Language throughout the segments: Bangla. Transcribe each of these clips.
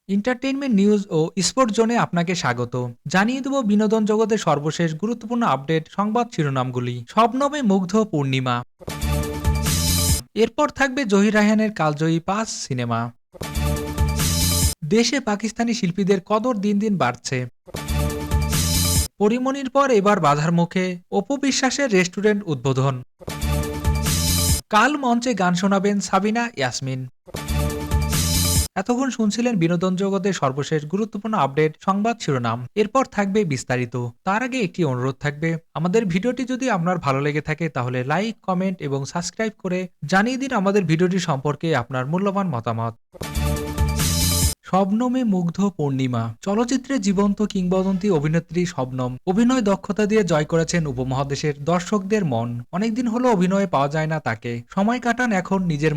এন্টারটেইনমেন্ট নিউজ ও স্পোর্ট জোনে আপনাকে স্বাগত। জানিয়ে দেব বিনোদন জগতের সর্বশেষ গুরুত্বপূর্ণ আপডেট, সংবাদ শিরোনামগুলি। শবনমে মুগ্ধ পূর্ণিমা। এরপর থাকবে জহির রায়হানের কালজয়ী ৫ সিনেমা। দেশে পাকিস্তানি শিল্পীদের কদর দিন দিন বাড়ছে। পরিমণির পর এবার বাধার মুখে অপু বিশ্বাসের রেস্টুরেন্ট উদ্বোধন। কাল মঞ্চে গান শোনাবেন সাবিনা ইয়াসমিন। এতক্ষণ শুনছিলেন বিনোদন জগতের সর্বশেষ গুরুত্বপূর্ণ আপডেট, সংবাদ শিরোনাম। এরপর থাকবে বিস্তারিত। তার আগে একটি অনুরোধ থাকবে, আমাদের ভিডিওটি যদি আপনার ভালো লেগে থাকে তাহলে লাইক, কমেন্ট এবং সাবস্ক্রাইব করে জানিয়ে দিন আমাদের ভিডিওটি সম্পর্কে আপনার মূল্যবান মতামত। শবনমে মুগ্ধ পূর্ণিমা। চলচ্চিত্রে জীবন্ত কিংবদন্তি অভিনেত্রী শবনম অভিনয় দক্ষতা দিয়ে জয় করেছেন উপমহাদেশের দর্শকদের মন। অনেকদিন হলো অভিনয়ে পাওয়া যায় না তাকে। সময় কাটান এখন নিজের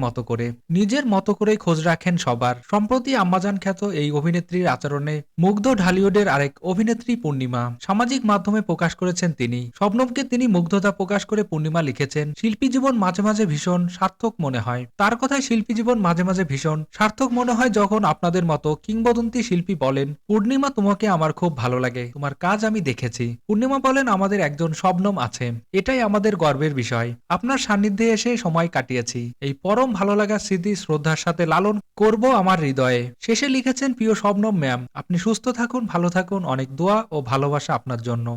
মতো করেই খোঁজ রাখেন সবার। সম্প্রতি আম্মাজান খ্যাত এই অভিনেত্রীর আচরণে মুগ্ধ ঢালিউডের আরেক অভিনেত্রী পূর্ণিমা। সামাজিক মাধ্যমে প্রকাশ করেছেন তিনি। শবনমকে তিনি মুগ্ধতা প্রকাশ করে পূর্ণিমা লিখেছেন, শিল্পী জীবন মাঝে মাঝে ভীষণ সার্থক মনে হয়। তার কথায় শিল্পী জীবন মাঝে মাঝে ভীষণ সার্থক মনে হয় যখন আপনাদের মতো কিংবদন্তি শিল্পী বলেন, পূর্ণিমা তোমাকে আমার খুব ভালো লাগে, তোমার কাজ আমি দেখেছি। পূর্ণিমা বলেন, আমাদের একজন শবনম আছে, এটাই আমাদের গর্বের বিষয়। আপনার সান্নিধ্যে এসে সময় কাটিয়েছি, এই পরম ভালো লাগার স্মৃতি শ্রদ্ধার সাথে লালন করব আমার হৃদয়ে। শেষে লিখেছেন, প্রিয় শবনম ম্যাম, আপনি সুস্থ থাকুন, ভালো থাকুন, অনেক দোয়া ও ভালোবাসা আপনার জন্য।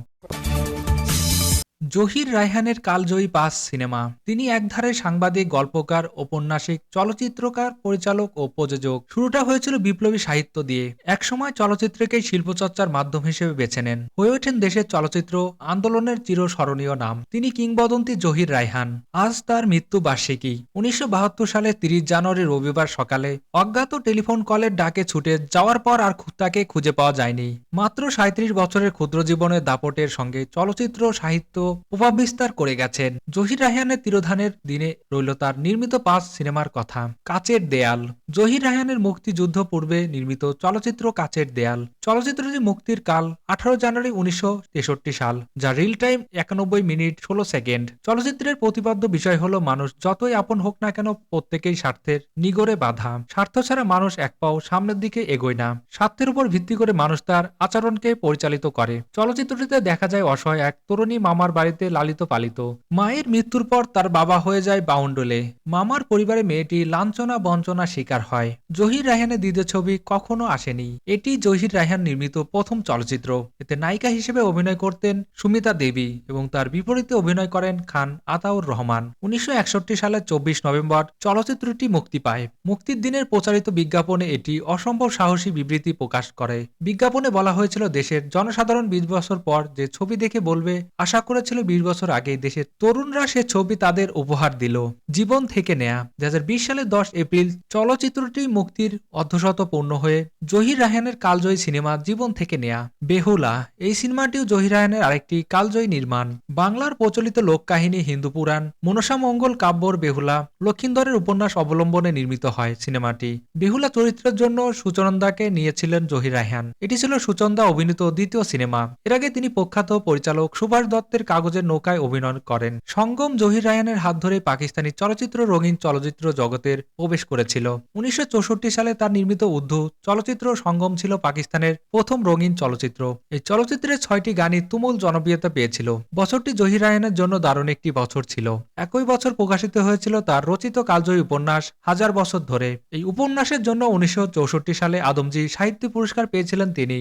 জহির রায়হানের কালজয়ী ৫ সিনেমা। তিনি একধারে সাংবাদিক, গল্পকার, ঔপন্যাসিক, চলচ্চিত্রকার, পরিচালক ও প্রযোজক। শুরুটা হয়েছিল বিপ্লবী সাহিত্য দিয়ে। একসময় চলচ্চিত্রকেই শিল্পচর্চার মাধ্যম হিসেবে বেছে নেন। হয়ে ওঠেন দেশের চলচ্চিত্র আন্দোলনের চিরস্মরণীয় নাম। তিনি কিংবদন্তি জহির রায়হান। আজ তার মৃত্যু বার্ষিকী। ১৯৭২ সালে ৩০ জানুয়ারি রবিবার সকালে অজ্ঞাত টেলিফোন কলের ডাকে ছুটে যাওয়ার পর আর তাকে খুঁজে পাওয়া যায়নি। মাত্র ৩৭ বছরের ক্ষুদ্র জীবনের দাপটের সঙ্গে চলচ্চিত্র সাহিত্য প্রভাব বিস্তার করে গেছেন। জহির রায়হানের তিরোধানের দিনে রইল তার নির্মিত ৫ সিনেমার কথা। কাচের দেয়াল। জহির রায়হানের মুক্তিযুদ্ধ পূর্বে নির্মিত চলচ্চিত্র কাচের দেয়াল। চলচ্চিত্রটি মুক্তির কাল ১৮ জানুয়ারি ১৯৬৩ সাল, যা রিল টাইম ৯১ মিনিট ১৬ সেকেন্ড। চলচ্চিত্রের প্রতিপাদ্য বিষয় হলো, মানুষ যতই আপন হোক না কেন প্রত্যেকেই স্বার্থের নিগড়ে বাঁধা। স্বার্থ ছাড়া মানুষ এক পাও সামনের দিকে এগোয় না। স্বার্থের উপর ভিত্তি করে মানুষ তার আচরণকে পরিচালিত করে। চলচ্চিত্রটিতে দেখা যায় অসহায় এক তরুণী মামার বাড়িতে লালিত পালিত। মায়ের মৃত্যুর পর তার বাবা হয়ে যায় বাউন্ডুলে। মামার পরিবারে মেয়েটি লাঞ্ছনা বঞ্চনা শিকার হয়। জহির রায়হানের দ্বিতীয় ছবি কখনো আসেনি। এটি জহির রায়হান নির্মিত প্রথম চলচ্চিত্র। এতে নায়িকা হিসেবে অভিনয় করতেন সুমিতা দেবী এবং তার বিপরীতে অভিনয় করেন খান আতাউর রহমান। ১৯৬১ সালের ২৪ নভেম্বর চলচ্চিত্রটি মুক্তি পায়। মুক্তির দিনের প্রচারিত বিজ্ঞাপনে এটি অসম্ভব সাহসী বিবৃতি প্রকাশ করে। বিজ্ঞাপনে বলা হয়েছিল, দেশের জনসাধারণ ২০ বছর পর যে ছবি দেখে বলবে, আশা করেছিল ২০ বছর আগে দেশের তরুণরা সে ছবি তাদের উপহার দিল। জীবন থেকে নেয়া। ২০২০ সালের ১০ এপ্রিল চলচ্চিত্রটি মুক্তির অর্ধশত পূর্ণ হয়ে জহির রায়হানের কালজয়ী সিনেমা জীবন থেকে নেয়া। বেহুলা। এই সিনেমাটিও জহির রায়হানের আরেকটি কালজয়ী নির্মাণ। বাংলার প্রচলিত লোককাহিনী হিন্দু পুরাণ মনসামঙ্গল কাব্যর বেহুলা লক্ষিন্দরের উপন্যাস অবলম্বনে নির্মিত হয় সিনেমাটি। বেহুলা চরিত্রের জন্য সুচন্দাকে নিয়েছিলেন জহির রায়হান। এটি ছিল সুচন্দা অভিনীত দ্বিতীয় সিনেমা। এর আগে তিনি প্রখ্যাত পরিচালক সুভাষ দত্তের কাগজের নৌকায় অভিনয় করেন। সঙ্গম জহির রায়হানের হাত ধরে পাকিস্তানি চলচ্চিত্র রঙিন চলচ্চিত্র জগতের প্রবেশ করেছিল। ১৯৬৪ সালে তার নির্মিত উর্দু চলচ্চিত্র সঙ্গম ছিল পাকিস্তানের প্রথম রঙিন চলচ্চিত্র। এই চলচ্চিত্রের ৬টি গানই তুমুল জনপ্রিয়তা পেয়েছিল। বছরটি জহির রায়হানের জন্য দারুণ একটি বছর ছিল। একই বছর প্রকাশিত হয়েছিল তার রচিত কালজয়ী উপন্যাস হাজার বছর ধরে। এই উপন্যাসের জন্য ১৯৬৪ সালে আদমজী সাহিত্য পুরস্কার পেয়েছিলেন তিনি।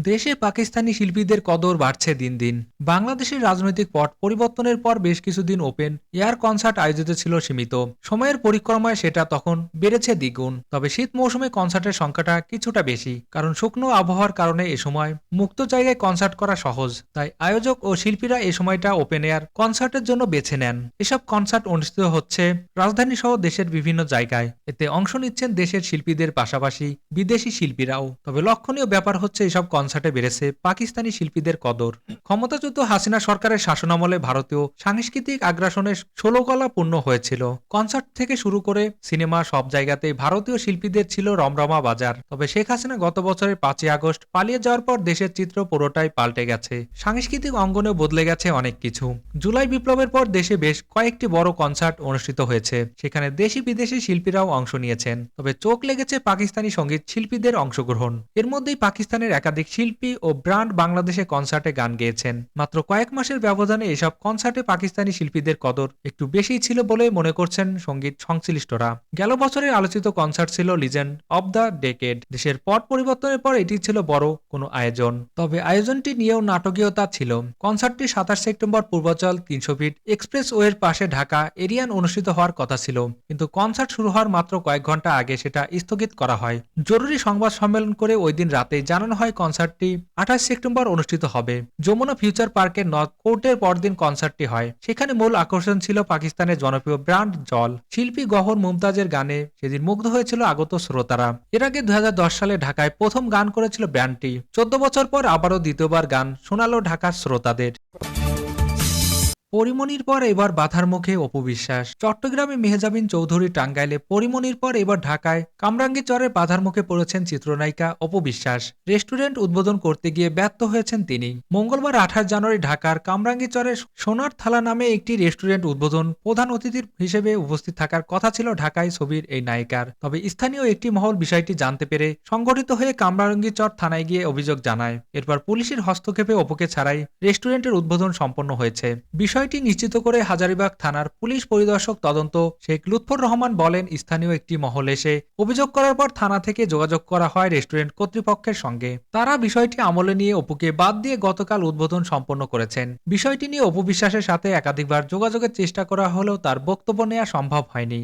দেশে পাকিস্তানি শিল্পীদের কদর বাড়ছে দিন দিন। বাংলাদেশের রাজনৈতিক পট পরিবর্তনের পর বেশ কিছুদিন ওপেন এয়ার কনসার্ট আয়োজিত ছিল সীমিত। সময়ের পরিক্রমায় সেটা তখন বেড়েছে দ্বিগুণ। তবে শীত মৌসুমে কনসার্টের সংখ্যাটা কিছুটা বেশি, কারণ শুকনো আবহাওয়ার কারণে এ সময় মুক্ত জায়গায় কনসার্ট করা সহজ। তাই আয়োজক ও শিল্পীরা এই সময়টা ওপেন এয়ার কনসার্টের জন্য বেছে নেন। এসব কনসার্ট অনুষ্ঠিত হচ্ছে রাজধানী সহ দেশের বিভিন্ন জায়গায়। এতে অংশ নিচ্ছেন দেশের শিল্পীদের পাশাপাশি বিদেশি শিল্পীরাও। তবে লক্ষণীয় ব্যাপার হচ্ছে, এসব কনসার্টে বেড়েছে পাকিস্তানি শিল্পীদের কদর। ক্ষমতাচ্যুত হাসিনা সরকারের শাসনামলে ভারতীয় সাংস্কৃতিক আগ্রাসনের ষোলকলা পূর্ণ হয়েছিল। কনসার্ট থেকে শুরু করে সিনেমা সব জায়গাতেই ভারতীয় শিল্পীদের ছিল রমরমা বাজার। তবে শেখ হাসিনা গত বছরের 5ই আগস্ট পালিয়ে যাওয়ার পর দেশের চিত্র পুরোটাই পাল্টে গেছে। সাংস্কৃতিক অঙ্গনেও বদলে গেছে অনেক কিছু। জুলাই বিপ্লবের পর দেশে বেশ কয়েকটি বড় কনসার্ট অনুষ্ঠিত হয়েছে, সেখানে দেশি বিদেশি শিল্পীরাও অংশ নিয়েছেন। তবে চোখ লেগেছে পাকিস্তানি সঙ্গীত শিল্পীদের অংশগ্রহণ। এর মধ্যেই পাকিস্তানের একাধিক শিল্পী ও ব্র্যান্ড বাংলাদেশে কনসার্টে গান গেয়েছেন। মাত্র কয়েক মাসের ব্যবধানে এসব কনসার্টে পাকিস্তানি শিল্পীদের কদর একটু বেশিই ছিল বলে মনে করছেন সঙ্গীত সংশ্লিষ্টরা। গেল বছরের আলোচিত কনসার্ট ছিল লিজেন্ড অব দ্য ডেকেড। দেশের পট পরিবর্তনের পর এটি ছিল বড় কোনো আয়োজন, তবে আয়োজনটি নিয়েও নাটকীয়তা ছিল। কনসার্টটি 27 সেপ্টেম্বর পূর্বাঞ্চল 300 ফিট এক্সপ্রেসওয়ের পাশে ঢাকা এরিয়ান অনুষ্ঠিত হওয়ার কথা ছিল, কিন্তু কনসার্ট শুরু হওয়ার মাত্র কয়েক ঘন্টা আগে সেটা স্থগিত করা হয়। জরুরি সংবাদ সম্মেলন করে ওই দিন রাতে জানানো হয় কনসার্টটি 28 সেপ্টেম্বর অনুষ্ঠিত হবে। যমুনা ফিউচার পার্কের নর্থ কোর্টের পরদিন কনসার্টটি হয়। সেখানে মূল আকর্ষণ ছিল পাকিস্তানের জনপ্রিয় ব্র্যান্ড জল। শিল্পী গহর মুমতাজের গানে সেদিন মুগ্ধ হয়েছিল আগত শ্রোতারা। এর আগে 2010 সালে ঢাকায় প্রথম গান করেছিল ব্যান্ডটি। 14 বছর পর আবারও দ্বিতীয়বার গান শোনালো ঢাকার শ্রোতাদের। পরিমণির পর এবার বাধার মুখে অপু বিশ্বাস। চট্টগ্রামে মেহজাবিন চৌধুরী, টাঙ্গাইলে পরিমণির পর এবার ঢাকায় কামরাঙ্গীরচরের বাধার মুখে পড়েছেন চিত্রনায়িকা অপু বিশ্বাস। রেস্টুরেন্ট উদ্বোধন করতে গিয়ে ব্যর্থ হয়েছেন তিনি। মঙ্গলবার 28 জানুয়ারি ঢাকার কামরাঙ্গীরচরের সোনার থালা নামে একটি রেস্টুরেন্ট উদ্বোধন প্রধান অতিথির হিসেবে উপস্থিত থাকার কথা ছিল ঢাকায় ছবির এই নায়িকার। তবে স্থানীয় একটি মহল বিষয়টি জানতে পেরে সংগঠিত হয়ে কামরাঙ্গীরচর থানায় গিয়ে অভিযোগ জানায়। এরপর পুলিশের হস্তক্ষেপে অপুকে ছাড়াই রেস্টুরেন্টের উদ্বোধন সম্পন্ন হয়েছে। বিষয়টি নিশ্চিত করে হাজারীবাগ থানার পুলিশ পরিদর্শক তদন্ত শেখ লুৎফর রহমান বলেন, স্থানীয় একটি মহল এসে অভিযোগ করার পর থানা থেকে যোগাযোগ করা হয় রেস্টুরেন্ট কর্তৃপক্ষের সঙ্গে। তারা বিষয়টি আমলে নিয়ে অপুকে বাদ দিয়ে গতকাল উদ্বোধন সম্পন্ন করেছেন। বিষয়টি নিয়ে অপু বিশ্বাসের সাথে একাধিকবার যোগাযোগের চেষ্টা করা হলেও তার বক্তব্য নেওয়া সম্ভব হয়নি।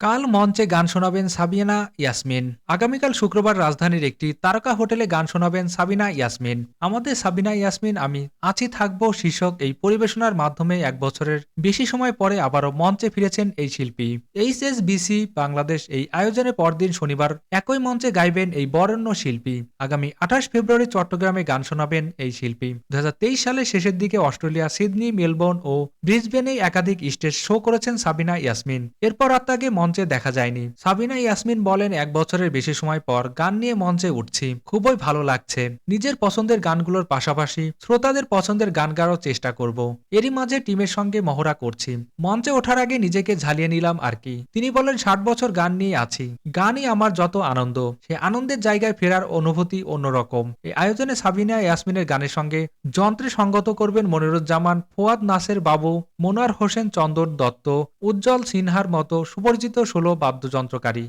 কাল মঞ্চে গান শোনাবেন সাবিনা ইয়াসমিন। আগামীকাল শুক্রবার রাজধানীর একটি তারকা হোটেলে গান শোনাবেন সাবিনা ইয়াসমিন। আমাদের সাবিনা ইয়াসমিন আমি আছি থাকবো শীর্ষক এই পরিবেশনার মাধ্যমে 1 বছরের বেশি সময় পরে আবারও মঞ্চে ফিরেছেন এই শিল্পী। HSBC বাংলাদেশ এই আয়োজনের পরদিন শনিবার একই মঞ্চে গাইবেন এই বরেণ্য শিল্পী। আগামী 28 ফেব্রুয়ারি চট্টগ্রামে গান শোনাবেন এই শিল্পী। 2023 সালের শেষের দিকে অস্ট্রেলিয়া, সিডনি, মেলবোর্ন ও ব্রিসবেনে একাধিক স্টেজ শো করেছেন সাবিনা ইয়াসমিন। এরপর আর তাকে মঞ্চে দেখা যায়নি। সাবিনা ইয়াসমিন বলেন, 1 বছরের বেশি সময় পর গান নিয়ে মঞ্চে উঠছি, খুবই ভালো লাগছে। নিজের পছন্দের গানগুলোর পাশাপাশি শ্রোতাদের পছন্দের গান গাওয়ার চেষ্টা করব। এরই মাঝে টিমের সঙ্গে মহড়া করছি। মঞ্চে ওঠার আগে নিজেকে ঝালিয়ে নিলাম আর কি। তিনি বলেন, 60 বছর গান নিয়ে আছি, গানই আমার যত আনন্দ। সে আনন্দের জায়গায় ফেরার অনুভূতি অন্যরকম। এই আয়োজনে সাবিনা ইয়াসমিনের গানের সঙ্গে যন্ত্রে সঙ্গত করবেন মনিরুজ্জামান, ফুয়াদ নাসের বাবু, মনোয়ার হোসেন, চন্দন দত্ত, উজ্জ্বল সিনহার মতো সুপরিচিত 16 বাদ্যযন্ত্রকারী।